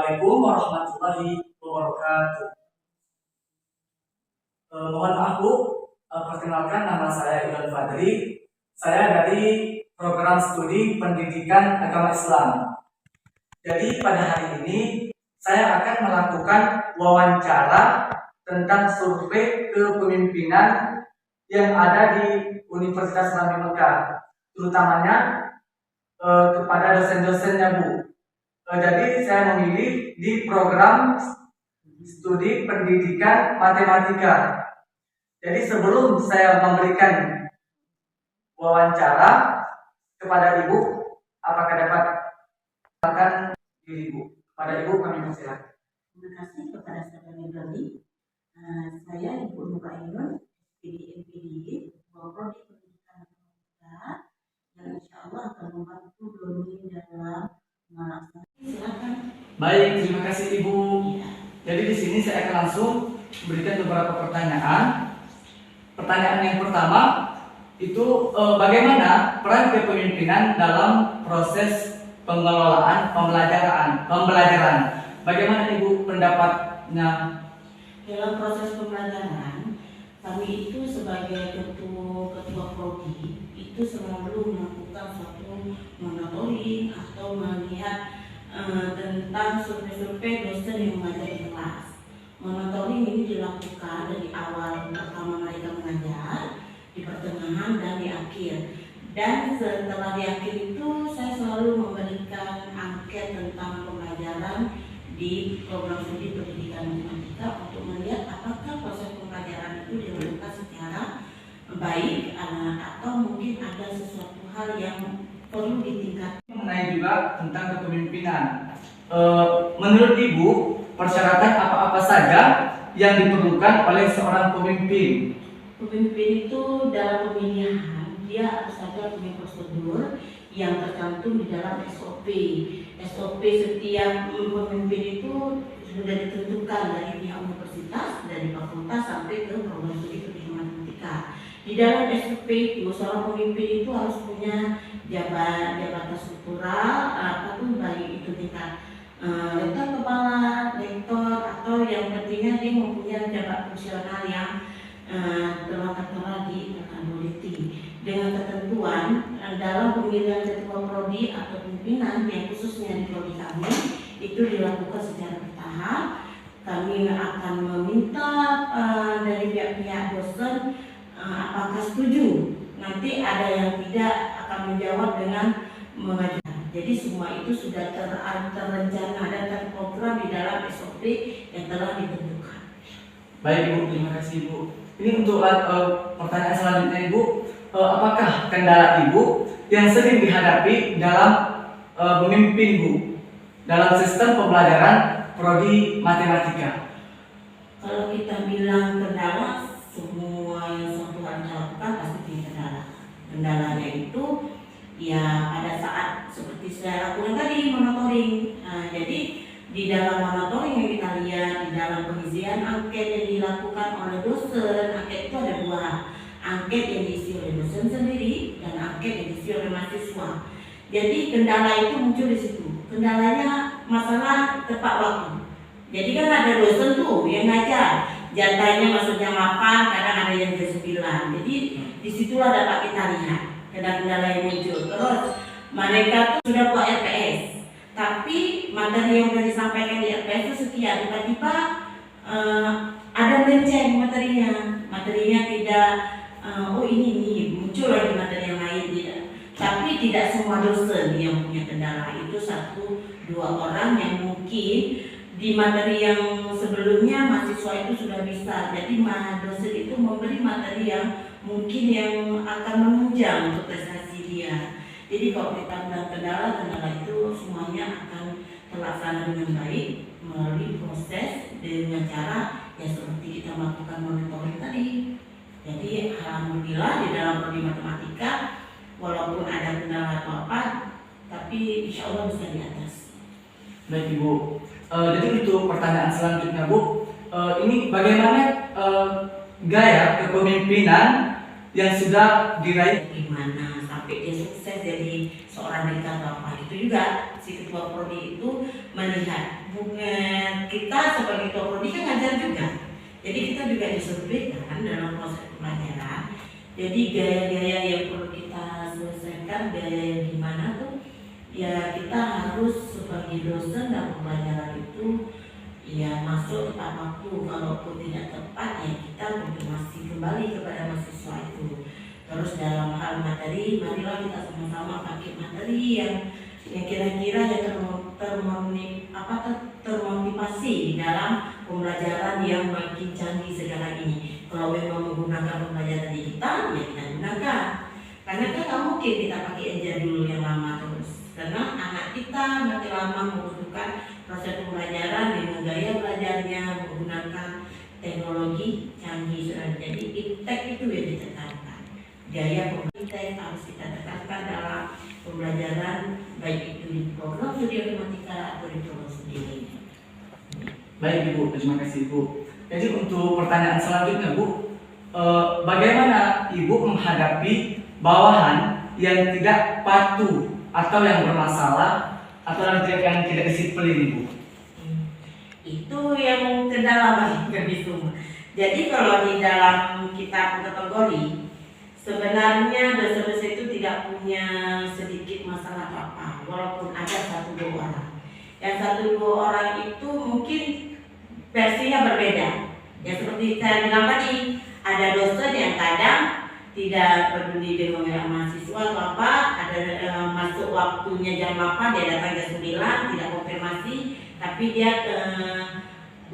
Assalamualaikum warahmatullahi wabarakatuh. Mohon maaf Bu, perkenalkan nama saya Ilham Fadri. Saya dari program studi pendidikan agama Islam. Jadi pada hari ini saya akan melakukan wawancara tentang survei kepemimpinan yang ada di Universitas Islam Mekah, terutamanya kepada dosen-dosennya Bu. Jadi saya memilih di program studi pendidikan matematika. Jadi sebelum saya memberikan wawancara kepada Ibu, apakah dapat silakan diri Ibu? Kepada Ibu kami persilakan. Terima kasih kepada saudara Ibrahim. Saya Ibu Nur Ainun, PDMPD, Prodi Pendidikan Matematika, yang insya Allah akan membantu Doni dalam melaksanakan. Silakan. Baik, terima kasih Ibu. Ya. Jadi di sini saya akan langsung berikan beberapa pertanyaan. Pertanyaan yang pertama itu bagaimana peran kepemimpinan dalam proses pengelolaan pembelajaran? Bagaimana Ibu pendapatnya? Dalam proses pembelajaran, kami itu sebagai ketua prodi itu selalu melakukan suatu monitoring atau melihat tentang survei dosen yang mengajar di kelas. Monitoring ini dilakukan dari awal pertama mereka mengajar, di pertengahan dan di akhir. Dan setelah di akhir itu saya selalu memberikan angket tentang pembelajaran di program studi pendidikan matematika untuk melihat apakah proses pembelajaran itu dilakukan secara baik atau mungkin ada sesuatu hal yang perlu ditingkatkan. Mengenai juga tentang kepemimpinan. Menurut Ibu, persyaratan apa-apa saja yang diperlukan oleh seorang pemimpin? Pemimpin itu dalam pemilihan dia harus ada punya prosedur yang tercantum di dalam SOP. SOP setiap pemimpin itu sudah ditentukan dari pihak universitas, dari fakultas sampai ke program studi pendidikan matematika. Di dalam SOP itu seorang pemimpin itu harus punya jabatan struktural, apapun baik itu tingkat rektor kepala, rektor, atau yang pentingnya dia mempunyai jabatan fungsional yang telah tertera di politik dengan ketentuan dalam pemilihan ketua prodi atau pimpinan yang khususnya di prodi kami itu dilakukan secara bertahap. Kami akan meminta dari pihak-pihak dosen apakah setuju. Nanti ada yang tidak akan menjawab dengan mengajukan. Jadi semua itu sudah terencana dan terprogram di dalam SOP yang telah ditentukan. Baik Ibu, terima kasih Ibu. Ini untuk pertanyaan selanjutnya Ibu, apakah kendala Ibu yang sering dihadapi dalam memimpin Bu dalam sistem pembelajaran prodi matematika? Kalau kita bilang kendala, semua yang suatu hal dilakukan pasti punya kendala. Kendalanya itu ya pada saat seperti saya lakukan tadi monitoring. Jadi di dalam monitoring yang kita lihat, di dalam pengisian angket yang dilakukan oleh dosen, angket itu ada dua, angket yang diisi oleh dosen sendiri dan angket yang diisi oleh mahasiswa. Jadi kendala itu muncul di situ. Kendalanya masalah tepat waktu. Jadi kan ada dosen tuh yang ngajar, jatahnya masuk jam 8, kadang ada yang jam 9. Jadi disitulah dapat kita lihat kendala yang muncul. Terus mereka tuh sudah buat RPS, tapi materi yang sudah disampaikan di RPS itu sekian, tiba-tiba ada melenceng materinya tidak ini muncul lagi materi yang lain tidak. Tapi tidak semua dosen yang punya kendala, itu 1-2 orang yang mungkin di materi yang sebelumnya mahasiswa itu sudah bisa. Jadi dosen itu memberi materi yang mungkin yang akan menunjang untuk prestasi dia. Jadi kalau kita bilang kendala itu semuanya akan terlaksana dengan baik melalui proses dengan cara ya seperti kita melakukan monitoring tadi. Jadi alhamdulillah di dalam prodi matematika walaupun ada kendala atau apa, tapi insya Allah bisa di atas. Baik Ibu. Jadi untuk pertanyaan selanjutnya Bu, ini bagaimana gaya kepemimpinan yang sudah diraih? Gimana sampai dia sukses jadi seorang diktator apa itu juga si ketua prodi itu melihat kita sebagai ketua prodi kan ngajar juga. Jadi kita juga disurveikan dalam proses pembelajaran. Jadi gaya-gaya yang perlu kita selesaikan, gaya yang gimana tuh ya kita harus sebagai dosen dalam pembelajaran itu ya masuk tepat waktu. Kalaupun tidak tepat ya kita konfirmasi kembali kepada mahasiswa itu. Terus dalam hal materi, marilah kita sama-sama pakai materi yang kira-kira yang termotivasi di dalam pembelajaran yang makin canggih sekarang ini. Kalau memang menggunakan pembelajaran digital, ya kita gunakan. Karena kan nggak mungkin kita pakai yang jadul yang lama terus. Karena anak kita makin lama membutuhkan proses pembelajaran dengan gaya belajarnya menggunakan teknologi canggih. Jadi iptek itu yang ditekankan. Gaya pembelajaran harus kita tekankan dalam pembelajaran baik itu di program studi matematika atau di program studi lainnya. Baik Ibu, terima kasih Ibu. Jadi untuk pertanyaan selanjutnya Bu, bagaimana Ibu menghadapi bawahan yang tidak patuh atau yang bermasalah atau yang tidak disiplin Ibu? Itu yang kendala bagi kami semua. Jadi kalau di dalam kita kategori sebenarnya dosen-dosen itu tidak punya sedikit masalah apa, walaupun ada 1-2 orang. Yang 1-2 orang itu mungkin versinya berbeda. Ya seperti saya bilang tadi, ada dosen yang kadang tidak peduli dengan mahasiswa atau apa, ada masuk waktunya jam 8, dia datang jam 9, tidak konfirmasi, tapi dia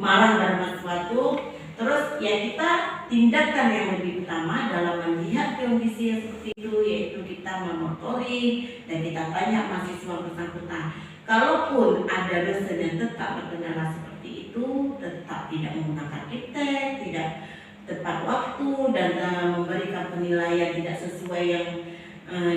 marah pada sesuatu. Terus ya kita tindakan yang lebih utama dalam melihat kondisi yang seperti itu, yaitu kita memonitoring dan kita tanya mahasiswa bersangkutan. Kalaupun ada dosen yang tetap berkendala seperti itu, tetap tidak menggunakan iptek, tidak tepat waktu dan memberikan penilaian tidak sesuai yang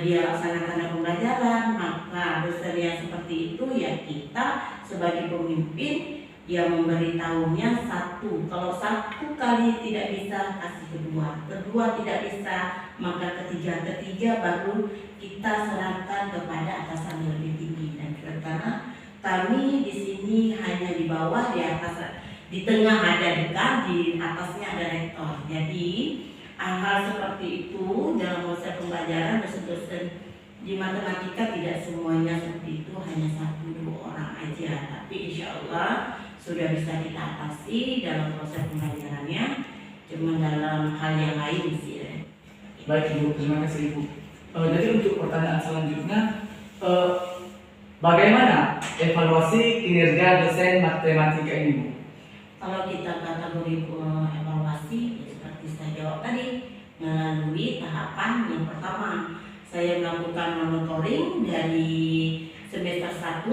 dia laksanakan dalam pembelajaran, maka dosen yang seperti itu ya kita sebagai pemimpin yang memberitahunya 1. Kalau 1 kali tidak bisa, kasih kedua tidak bisa, maka ketiga baru kita serahkan kepada atasan yang lebih tinggi. Dan karena kami di sini hanya di bawah, di atas, di tengah ada dekan, di atasnya ada rektor. Jadi hal seperti itu dalam proses pembelajaran dosen-dosen di matematika tidak semuanya seperti itu, hanya 1-2 orang aja. Tapi insya Allah sudah bisa kita atasi dalam proses pembelajarannya, cuma dalam hal yang lain sih ya. Baik Ibu, terima kasih Ibu. Jadi untuk pertanyaan selanjutnya, bagaimana evaluasi kinerja dosen matematika ini Bu? Kalau kita kategori evaluasi, ya seperti saya jawab tadi, melalui tahapan yang pertama, saya melakukan monitoring dari semester 1,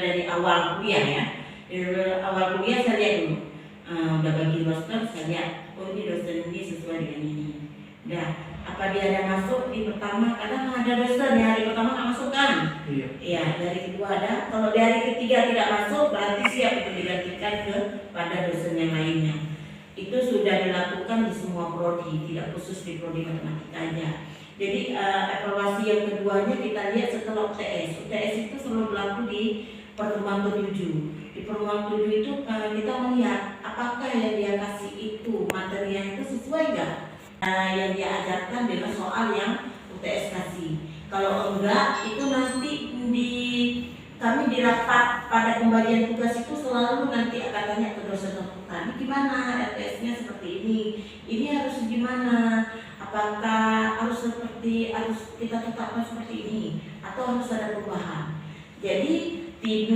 dari awal kuliah ya. Dari awal kuliah saya lihat dulu, udah bagi roster saya lihat, oh ini dosen ini sesuai dengan ini. Udah, apa dia ada masuk di pertama? Kadang ada dosen yang hari pertama nggak masuk kan? Iya, dari kedua ada. Kalau di hari ketiga tidak masuk, berarti siap untuk digantikan kepada dosen yang lainnya. Itu sudah dilakukan di semua prodi, tidak khusus di prodi matematika aja. Jadi evaluasi yang keduanya kita lihat setelah UTS. UTS itu selalu berlaku di pertemuan ke-7. Di pertemuan ke-7 itu kita melihat apakah yang dia kasih itu materinya itu sesuai nggak yang dia ajarkan dengan soal yang UTS kasih. Kalau enggak, itu nanti kami di rapat pada pembagian tugas itu selalu nanti akan tanya ke dosen konsultan, gimana RTS-nya seperti ini harus gimana, apakah harus kita tetapkan seperti ini atau harus ada perubahan. Jadi tim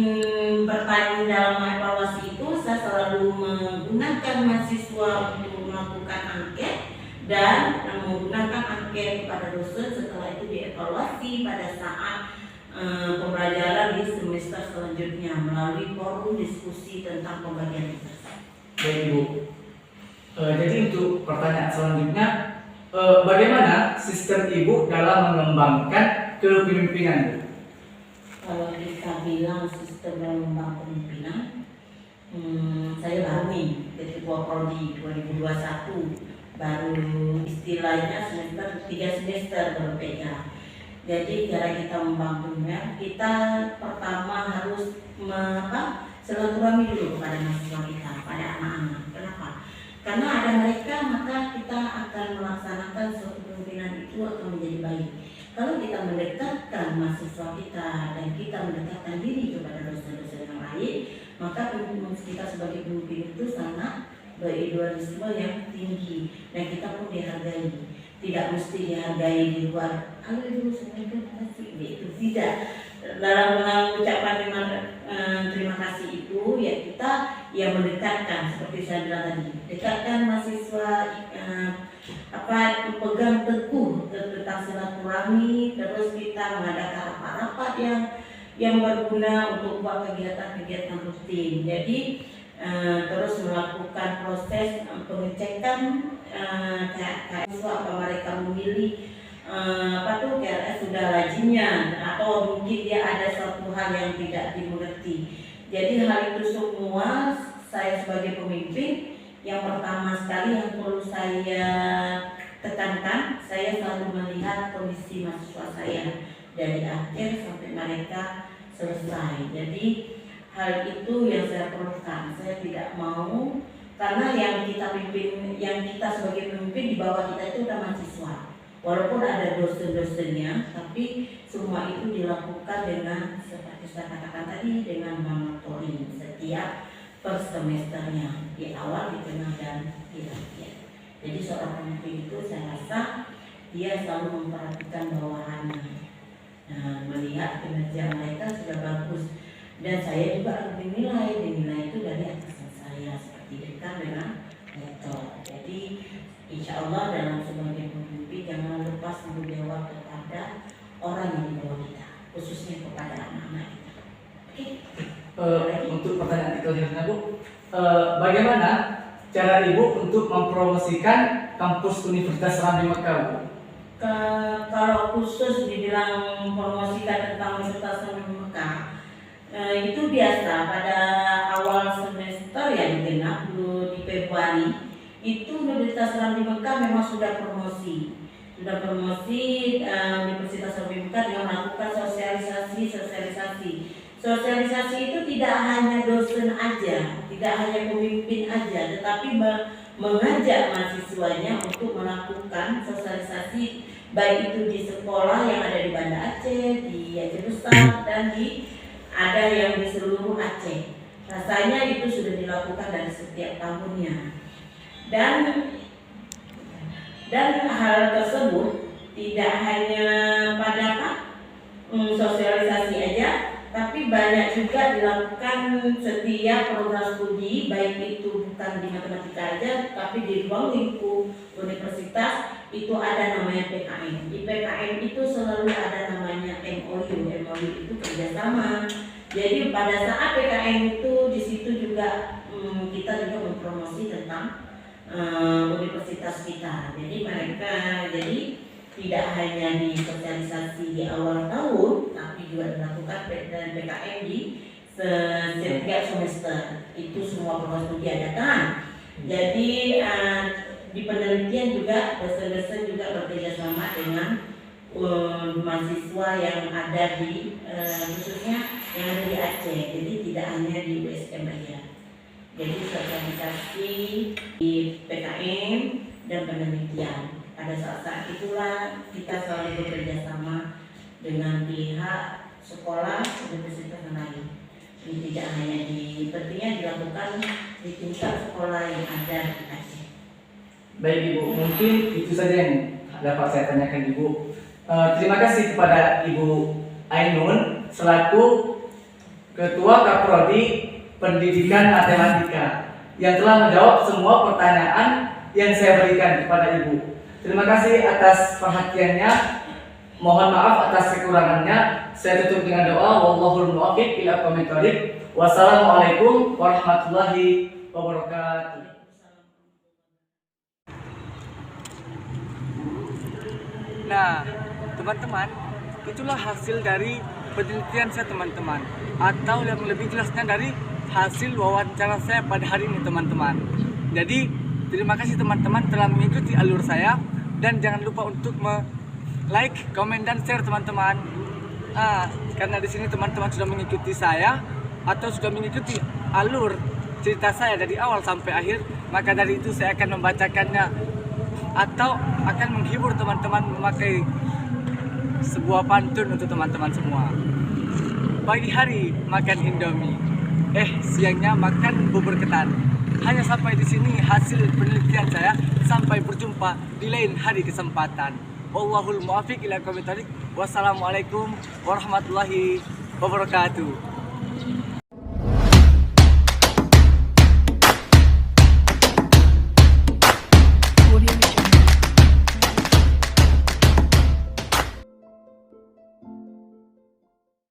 bertanya dalam evaluasi itu saya selalu menggunakan mahasiswa untuk melakukan angket dan menggunakan angket kepada dosen. Setelah itu dievaluasi pada saat pembelajaran di semester selanjutnya melalui forum diskusi tentang pembagian tugas. Baik Ibu. Jadi untuk pertanyaan selanjutnya, bagaimana sistem Ibu dalam mengembangkan kepemimpinan Bu? Kalau kita bilang sistem dalam mengembangkan kepemimpinan, saya baru nih jadi ketua prodi 2021, baru istilahnya semester 3 semester baru pegang. Jadi cara kita membantunya, kita pertama harus silaturahmi dulu kepada mahasiswa kita, pada anak-anak. Kenapa? Karena ada mereka, maka kita akan melaksanakan suatu kemungkinan itu akan menjadi baik. Kalau kita mendekatkan mahasiswa kita dan kita mendekatkan diri kepada dosen-dosen yang lain, maka kita sebagai pemimpin itu sangat beridealisme yang tinggi dan kita pun dihargai. Tidak mesti dihargai di luar. Dulu saya kasih itu tidak. Dalam mengucapkan terima kasih itu ya kita yang mendekatkan seperti saya bilang tadi, dekatkan mahasiswa pegang teguh tentang silaturahmi, terus kita mengadakan rapat-rapat yang berguna untuk buat kegiatan-kegiatan rutin. Jadi terus melakukan proses pengecekan apa mereka memilih KRS sudah rajinnya atau mungkin dia ada suatu hal yang tidak dimengerti. Jadi hal itu semua saya sebagai pemimpin yang pertama sekali yang perlu saya tekankan, saya selalu melihat kondisi mahasiswa saya dari akhir sampai mereka selesai. Jadi hal itu yang saya perlukan. Saya tidak mau karena yang kita pimpin, yang kita sebagai pemimpin di bawah kita itu udah mahasiswa. Walaupun ada dosen-dosennya, tapi semua itu dilakukan dengan seperti saya katakan tadi dengan monitoring setiap per semesternya di awal, di tengah dan di akhir. Jadi seorang pemimpin itu saya rasa dia selalu memperhatikan bawahannya, melihat kinerja mereka sudah bagus dan saya juga dinilai itu dari atasan saya seperti dekat dengan rektor. Jadi insya Allah dalam sebagai pemimpin jangan lupa tanggung jawab kepada orang yang di bawah kita, khususnya kepada anak-anak kita. Untuk pertanyaan selanjutnya Bu, bagaimana cara Ibu untuk mempromosikan kampus Universitas Serambi Mekah Bu? Kalau khusus dibilang mempromosikan tentang Universitas Serambi Mekah, itu biasa pada awal semester ya genap di Februari itu Universitas Serambi Mekah memang sudah promosi Universitas Serambi Mekah dengan melakukan sosialisasi itu tidak hanya dosen aja, tidak hanya pemimpin aja, tetapi mengajak mahasiswanya untuk melakukan sosialisasi baik itu di sekolah yang ada di Banda Aceh, di Aceh Besar dan ada yang di seluruh Aceh. Rasanya itu sudah dilakukan dari setiap tahunnya. Dan hal tersebut tidak hanya pada sosialisasi aja, tapi banyak juga dilakukan setiap program studi, baik itu bukan di matematika aja, tapi di ruang lingkup universitas itu ada namanya PKM. Di PKM itu selalu ada namanya MOU itu kerjasama. Jadi pada saat PKM itu di situ juga kita juga mempromosi tentang universitas kita. Jadi tidak hanya di sosialisasi di awal tahun, tapi juga dilakukan dan PKM di setiap semester. Itu semua program studi adakan. Jadi di penelitian juga dosen-dosen juga bekerja sama dengan mahasiswa yang ada di khususnya yang ada di Aceh. Jadi tidak hanya di USM aja. Jadi sosialisasi di PKM dan penelitian. Pada saat itulah kita selalu bekerja sama dengan pihak sekolah universitas lain. Ini tidak hanya pentingnya dilakukan di tingkat sekolah yang ada di Aceh. Baik Ibu, mungkin itu saja yang dapat saya tanyakan Ibu. Terima kasih kepada Ibu Ainun selaku Ketua Kaprodi Pendidikan Matematika yang telah menjawab semua pertanyaan yang saya berikan kepada Ibu. Terima kasih atas perhatiannya. Mohon maaf atas kekurangannya. Saya tutup dengan doa. Wallahul muwaffiq ila aqwamit thoriq. Wassalamualaikum warahmatullahi wabarakatuh. Nah, teman-teman, itulah hasil dari penelitian saya teman-teman, atau yang lebih jelasnya dari hasil wawancara saya pada hari ini teman-teman. Jadi terima kasih teman-teman telah mengikuti alur saya, dan jangan lupa untuk like, komen dan share teman-teman. Karena di sini teman-teman sudah mengikuti saya atau sudah mengikuti alur cerita saya dari awal sampai akhir, maka dari itu saya akan membacakannya atau akan menghibur teman-teman memakai sebuah pantun untuk teman-teman semua. Pagi hari makan Indomie, siangnya makan bubur ketan. Hanya sampai di sini hasil penelitian saya. Sampai berjumpa di lain hari kesempatan. Wallahul muwaffiq ila aqwamit thoriq. Wassalamualaikum warahmatullahi wabarakatuh.